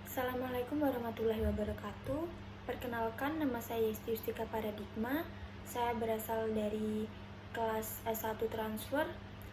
Assalamualaikum warahmatullahi wabarakatuh. Perkenalkan, nama saya Yesti Yustika Paradigma. Saya berasal dari kelas S1 Transfer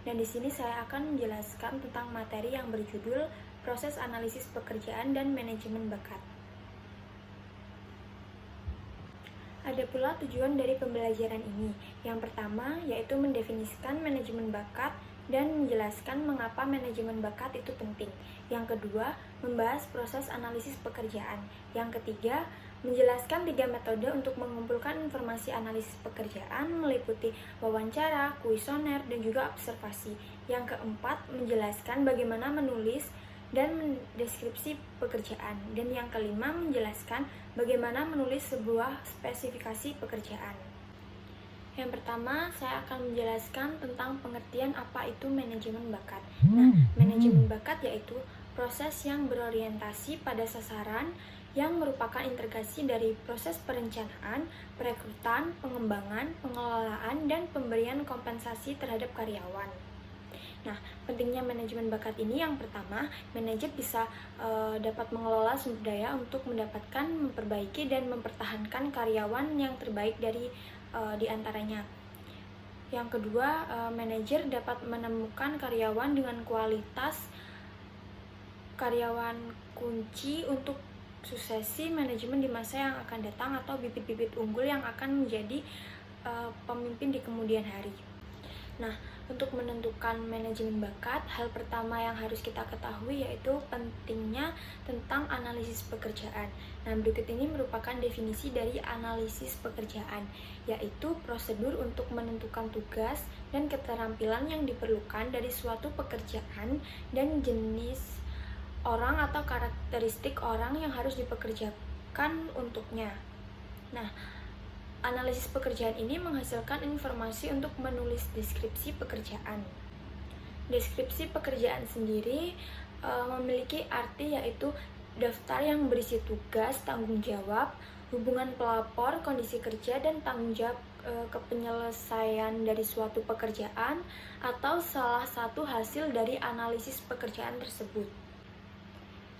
dan di sini saya akan menjelaskan tentang materi yang berjudul Proses Analisis Pekerjaan dan Manajemen Bakat. Ada pula tujuan dari pembelajaran ini. Yang pertama yaitu mendefinisikan manajemen bakat dan menjelaskan mengapa manajemen bakat itu penting. Yang kedua, membahas proses analisis pekerjaan. Yang ketiga, menjelaskan 3 metode untuk mengumpulkan informasi analisis pekerjaan meliputi wawancara, kuesioner, dan juga observasi. Yang keempat, menjelaskan bagaimana menulis dan mendeskripsi pekerjaan. Dan yang kelima, menjelaskan bagaimana menulis sebuah spesifikasi pekerjaan. Yang pertama, saya akan menjelaskan tentang pengertian apa itu manajemen bakat. Nah, manajemen bakat yaitu proses yang berorientasi pada sasaran yang merupakan integrasi dari proses perencanaan, perekrutan, pengembangan, pengelolaan, dan pemberian kompensasi terhadap karyawan. Nah, pentingnya manajemen bakat ini yang pertama, manajer bisa dapat mengelola sumber daya untuk mendapatkan, memperbaiki, dan mempertahankan karyawan yang terbaik di antaranya. Yang kedua, manajer dapat menemukan karyawan dengan kualitas karyawan kunci untuk suksesi manajemen di masa yang akan datang atau bibit-bibit unggul yang akan menjadi pemimpin di kemudian hari. Nah, untuk menentukan manajemen bakat, hal pertama yang harus kita ketahui yaitu pentingnya tentang analisis pekerjaan. Nah, berikut ini merupakan definisi dari analisis pekerjaan, yaitu prosedur untuk menentukan tugas dan keterampilan yang diperlukan dari suatu pekerjaan dan jenis orang atau karakteristik orang yang harus dipekerjakan untuknya. Nah, analisis pekerjaan ini menghasilkan informasi untuk menulis deskripsi pekerjaan. Deskripsi pekerjaan sendiri memiliki arti yaitu daftar yang berisi tugas, tanggung jawab, hubungan pelapor, kondisi kerja, dan tanggung jawab kepenyelesaian dari suatu pekerjaan atau salah satu hasil dari analisis pekerjaan tersebut.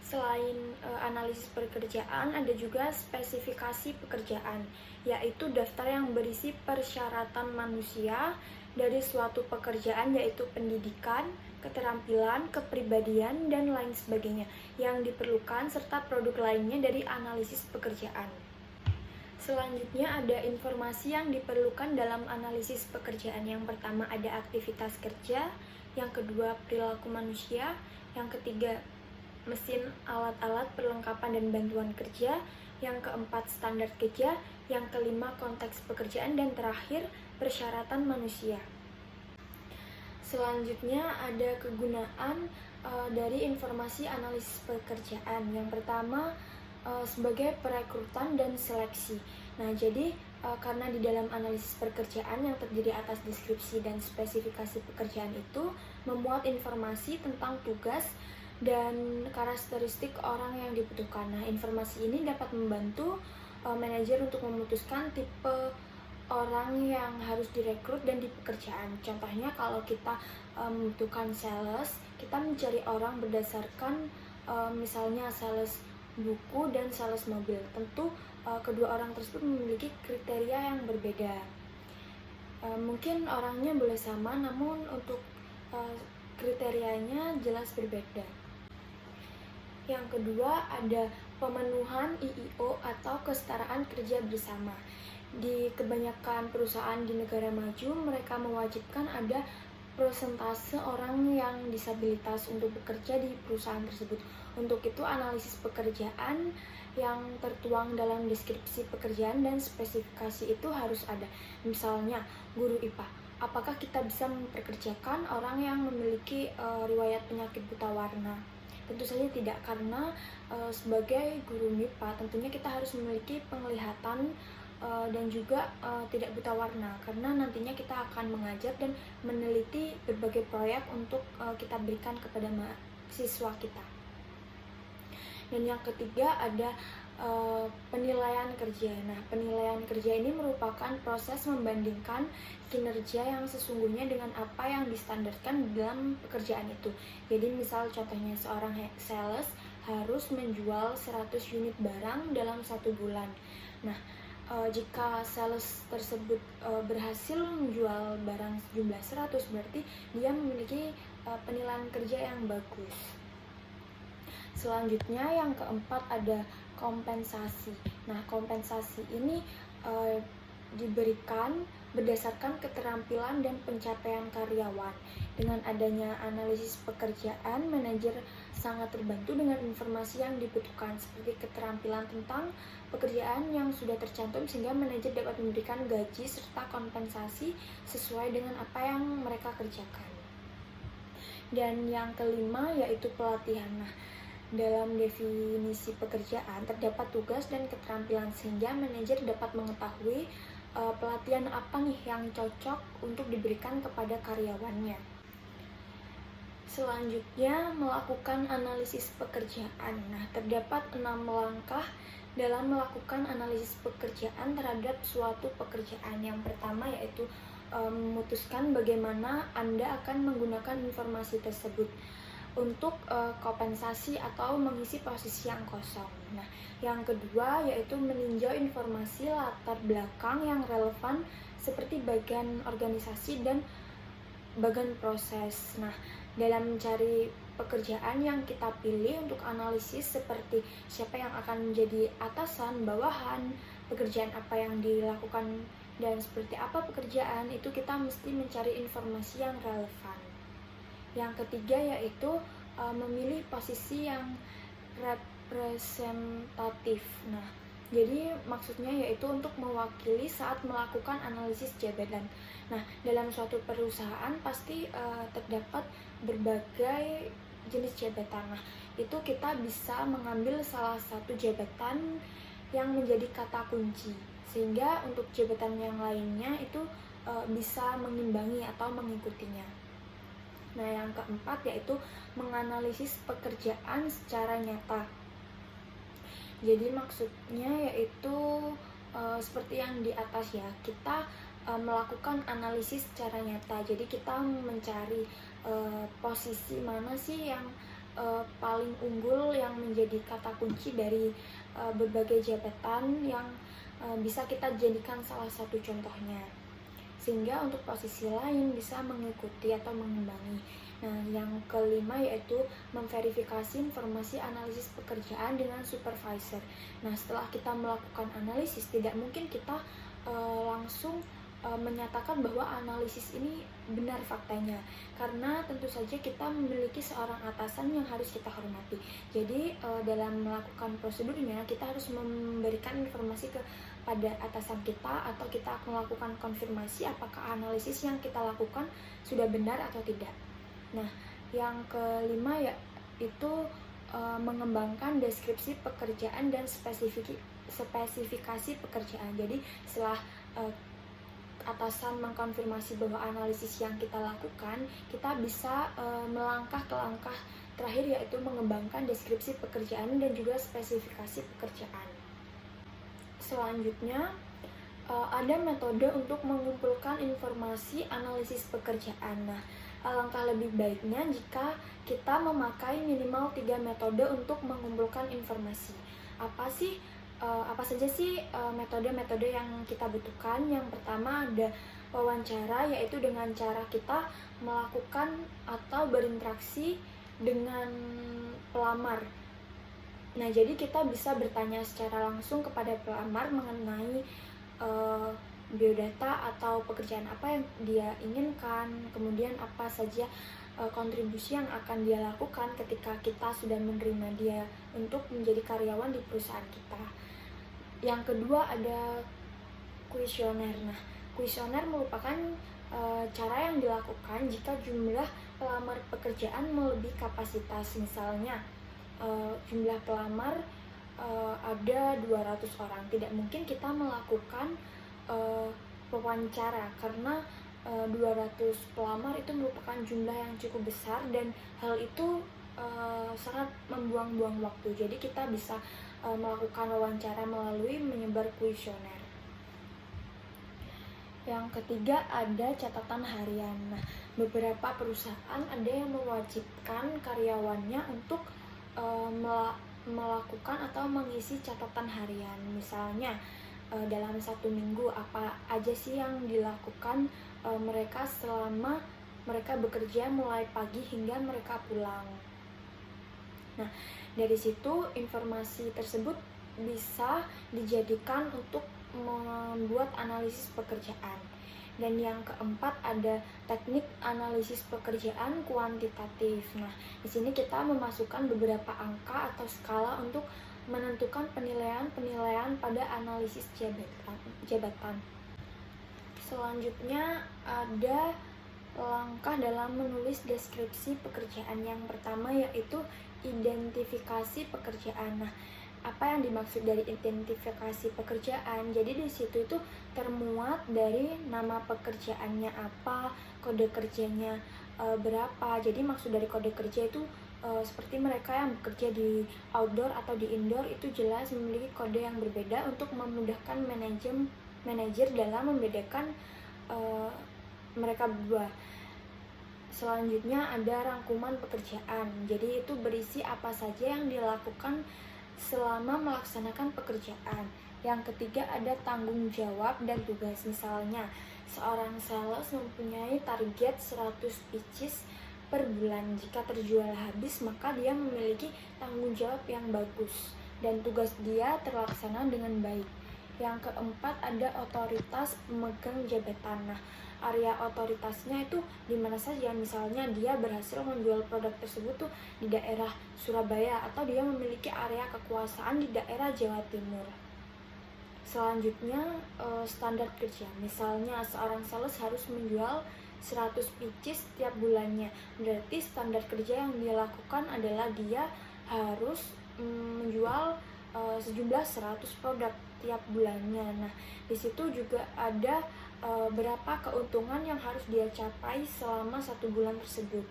Selain analisis pekerjaan, ada juga spesifikasi pekerjaan, yaitu daftar yang berisi persyaratan manusia dari suatu pekerjaan, yaitu pendidikan, keterampilan, kepribadian, dan lain sebagainya yang diperlukan serta produk lainnya dari analisis pekerjaan. Selanjutnya ada informasi yang diperlukan dalam analisis pekerjaan. Yang pertama ada aktivitas kerja, yang kedua perilaku manusia, yang ketiga mesin, alat-alat, perlengkapan, dan bantuan kerja, yang keempat standar kerja, yang kelima konteks pekerjaan, dan terakhir persyaratan manusia. Selanjutnya ada kegunaan dari informasi analisis pekerjaan. Yang pertama sebagai perekrutan dan seleksi. Nah, jadi karena di dalam analisis pekerjaan yang terdiri atas deskripsi dan spesifikasi pekerjaan itu memuat informasi tentang tugas dan karakteristik orang yang dibutuhkan. Nah, informasi ini dapat membantu manajer untuk memutuskan tipe orang yang harus direkrut dan di pekerjaan. Contohnya kalau kita membutuhkan sales, kita mencari orang berdasarkan misalnya sales buku dan sales mobil. Tentu kedua orang tersebut memiliki kriteria yang berbeda. Mungkin orangnya boleh sama, namun untuk kriterianya jelas berbeda. Yang kedua ada pemenuhan IIO atau kesetaraan kerja bersama. Di kebanyakan perusahaan di negara maju, mereka mewajibkan ada persentase orang yang disabilitas untuk bekerja di perusahaan tersebut. Untuk itu analisis pekerjaan yang tertuang dalam deskripsi pekerjaan dan spesifikasi itu harus ada. Misalnya guru IPA, apakah kita bisa mempekerjakan orang yang memiliki riwayat penyakit buta warna? Tentu saja tidak, karena sebagai guru MIPA tentunya kita harus memiliki penglihatan dan juga tidak buta warna, karena nantinya kita akan mengajar dan meneliti berbagai proyek untuk kita berikan kepada siswa kita. Dan yang ketiga ada penilaian kerja. Nah, penilaian kerja ini merupakan proses membandingkan kinerja yang sesungguhnya dengan apa yang distandarkan dalam pekerjaan itu. Jadi misal contohnya seorang sales harus menjual 100 unit barang dalam 1 bulan. Nah, jika sales tersebut berhasil menjual barang jumlah 100, berarti dia memiliki penilaian kerja yang bagus. Selanjutnya yang keempat ada kompensasi. Nah, kompensasi ini diberikan berdasarkan keterampilan dan pencapaian karyawan. Dengan adanya analisis pekerjaan, manajer sangat terbantu dengan informasi yang dibutuhkan seperti keterampilan tentang pekerjaan yang sudah tercantum, sehingga manajer dapat memberikan gaji serta kompensasi sesuai dengan apa yang mereka kerjakan. Dan yang kelima yaitu pelatihan. Nah, dalam definisi pekerjaan terdapat tugas dan keterampilan, sehingga manajer dapat mengetahui pelatihan apa nih yang cocok untuk diberikan kepada karyawannya. Selanjutnya, melakukan analisis pekerjaan. Nah, terdapat 6 langkah dalam melakukan analisis pekerjaan terhadap suatu pekerjaan. Yang pertama yaitu memutuskan bagaimana Anda akan menggunakan informasi tersebut untuk kompensasi atau mengisi posisi yang kosong. Nah, yang kedua yaitu meninjau informasi latar belakang yang relevan seperti bagian organisasi dan bagian proses. Nah, dalam mencari pekerjaan yang kita pilih untuk analisis seperti siapa yang akan menjadi atasan, bawahan, pekerjaan apa yang dilakukan, dan seperti apa pekerjaan itu, kita mesti mencari informasi yang relevan. Yang ketiga yaitu memilih posisi yang representatif. Nah, jadi maksudnya yaitu untuk mewakili saat melakukan analisis jabatan. Nah, dalam suatu perusahaan pasti terdapat berbagai jenis jabatan. Nah, itu kita bisa mengambil salah satu jabatan yang menjadi kata kunci, sehingga untuk jabatan yang lainnya itu bisa mengimbangi atau mengikutinya. Nah, yang keempat yaitu menganalisis pekerjaan secara nyata. Jadi maksudnya yaitu seperti yang di atas ya, kita melakukan analisis secara nyata. Jadi kita mencari posisi mana sih yang paling unggul, yang menjadi kata kunci dari berbagai jabatan yang bisa kita jadikan salah satu contohnya, sehingga untuk posisi lain bisa mengikuti atau mengimbangi. Nah, yang kelima yaitu memverifikasi informasi analisis pekerjaan dengan supervisor. Nah, setelah kita melakukan analisis, tidak mungkin kita langsung menyatakan bahwa analisis ini benar faktanya, karena tentu saja kita memiliki seorang atasan yang harus kita hormati. Jadi dalam melakukan prosedurnya, kita harus memberikan informasi pada atasan kita, atau kita melakukan konfirmasi apakah analisis yang kita lakukan sudah benar atau tidak. Nah, yang kelima yaitu mengembangkan deskripsi pekerjaan dan spesifikasi pekerjaan. Jadi setelah atasan mengkonfirmasi bahwa analisis yang kita lakukan, kita bisa melangkah ke langkah terakhir yaitu mengembangkan deskripsi pekerjaan dan juga spesifikasi pekerjaan. Selanjutnya ada metode untuk mengumpulkan informasi analisis pekerjaan. Nah, alangkah lebih baiknya jika kita memakai minimal 3 metode untuk mengumpulkan informasi. Apa saja sih metode-metode yang kita butuhkan? Yang pertama ada wawancara, yaitu dengan cara kita melakukan atau berinteraksi dengan pelamar. Nah, jadi kita bisa bertanya secara langsung kepada pelamar mengenai biodata atau pekerjaan apa yang dia inginkan, kemudian apa saja kontribusi yang akan dia lakukan ketika kita sudah menerima dia untuk menjadi karyawan di perusahaan kita. Yang kedua ada kuesioner. Nah, kuesioner merupakan cara yang dilakukan jika jumlah pelamar pekerjaan melebihi kapasitas. Misalnya jumlah pelamar ada 200 orang. Tidak mungkin kita melakukan wawancara karena 200 pelamar itu merupakan jumlah yang cukup besar, dan hal itu sangat membuang-buang waktu. Jadi kita bisa melakukan wawancara melalui menyebar kuesioner. Yang ketiga ada catatan harian. Nah, beberapa perusahaan ada yang mewajibkan karyawannya untuk melakukan atau mengisi catatan harian. Misalnya dalam satu minggu apa aja sih yang dilakukan mereka selama mereka bekerja mulai pagi hingga mereka pulang. Nah, dari situ informasi tersebut bisa dijadikan untuk membuat analisis pekerjaan. Dan yang keempat ada teknik analisis pekerjaan kuantitatif. Nah, di sini kita memasukkan beberapa angka atau skala untuk menentukan penilaian pada analisis jabatan. Selanjutnya ada langkah dalam menulis deskripsi pekerjaan. Yang pertama yaitu identifikasi pekerjaan. Nah, apa yang dimaksud dari identifikasi pekerjaan? Jadi di situ itu termuat dari nama pekerjaannya apa, kode kerjanya berapa. Jadi maksud dari kode kerja itu seperti mereka yang bekerja di outdoor atau di indoor itu jelas memiliki kode yang berbeda untuk memudahkan manajer dalam membedakan mereka berdua. Selanjutnya ada rangkuman pekerjaan. Jadi itu berisi apa saja yang dilakukan selama melaksanakan pekerjaan. Yang ketiga ada tanggung jawab dan tugas. Misalnya seorang sales mempunyai target 100 pieces per bulan. Jika terjual habis, maka dia memiliki tanggung jawab yang bagus dan tugas dia terlaksana dengan baik. Yang keempat ada otoritas pemegang jabatan. Nah, area otoritasnya itu di mana saja. Misalnya dia berhasil menjual produk tersebut tuh di daerah Surabaya atau dia memiliki area kekuasaan di daerah Jawa Timur. Selanjutnya standar kerja. Misalnya seorang sales harus menjual 100 pieces setiap bulannya. Berarti standar kerja yang dia lakukan adalah dia harus menjual sejumlah 100 produk tiap bulannya. Nah, di situ juga ada berapa keuntungan yang harus dia capai selama 1 bulan tersebut.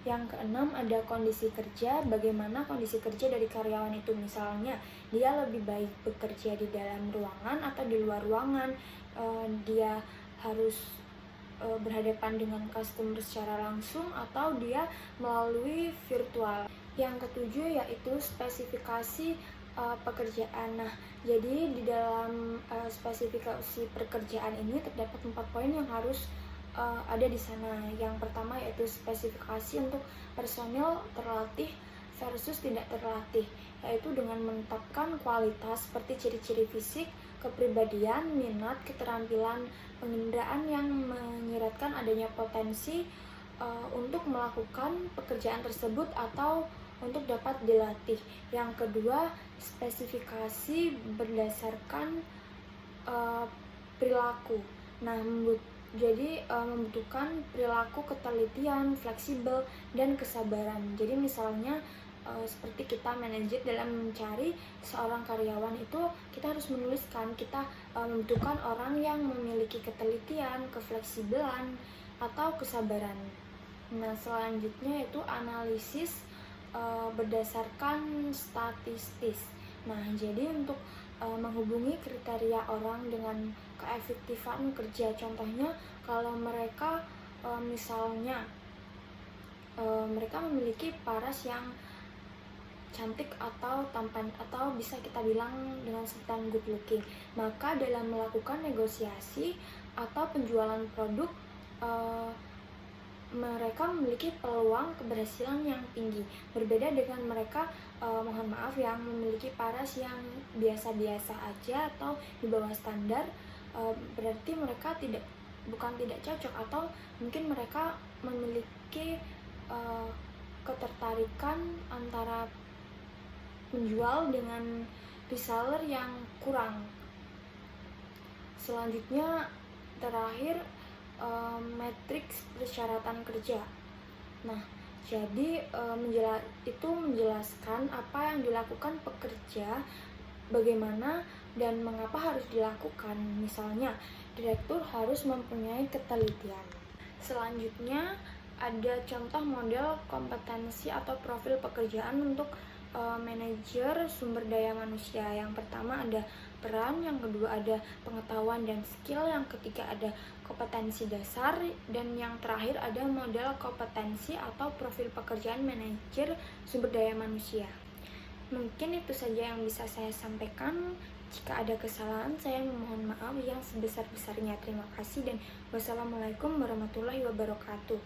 Yang keenam ada kondisi kerja, bagaimana kondisi kerja dari karyawan itu. Misalnya dia lebih baik bekerja di dalam ruangan atau di luar ruangan, dia harus berhadapan dengan customer secara langsung atau dia melalui virtual. Yang ketujuh yaitu spesifikasi pekerjaan. Nah, jadi di dalam spesifikasi pekerjaan ini terdapat 4 poin yang harus ada di sana. Yang pertama yaitu spesifikasi untuk personil terlatih versus tidak terlatih, yaitu dengan menetapkan kualitas seperti ciri-ciri fisik, kepribadian, minat, keterampilan pengendaraan yang menyiratkan adanya potensi untuk melakukan pekerjaan tersebut atau untuk dapat dilatih. Yang kedua, spesifikasi berdasarkan perilaku. Nah, membutuhkan perilaku ketelitian, fleksibel, dan kesabaran. Jadi misalnya seperti kita manajer dalam mencari seorang karyawan itu kita harus menuliskan kita membutuhkan orang yang memiliki ketelitian, kefleksibelan, atau kesabaran. Nah, selanjutnya yaitu analisis berdasarkan statistis. Nah, jadi untuk menghubungi kriteria orang dengan keefektifan kerja, contohnya kalau mereka misalnya mereka memiliki paras yang cantik atau tampan atau bisa kita bilang dengan sebutan good looking, maka dalam melakukan negosiasi atau penjualan produk mereka memiliki peluang keberhasilan yang tinggi, berbeda dengan mereka mohon maaf yang memiliki paras yang biasa-biasa aja atau di bawah standar. Berarti mereka bukan tidak cocok atau mungkin mereka memiliki ketertarikan antara penjual dengan reseller yang kurang. Selanjutnya terakhir matriks persyaratan kerja. Nah, jadi itu menjelaskan apa yang dilakukan pekerja, bagaimana dan mengapa harus dilakukan. Misalnya, direktur harus mempunyai ketelitian. Selanjutnya ada contoh model kompetensi atau profil pekerjaan untuk manajer sumber daya manusia. Yang pertama ada peran, yang kedua ada pengetahuan dan skill, yang ketiga ada kompetensi dasar, dan yang terakhir ada model kompetensi atau profil pekerjaan manajer sumber daya manusia. Mungkin itu saja yang bisa saya sampaikan. Jika ada kesalahan, saya memohon maaf yang sebesar-besarnya. Terima kasih dan wassalamualaikum warahmatullahi wabarakatuh.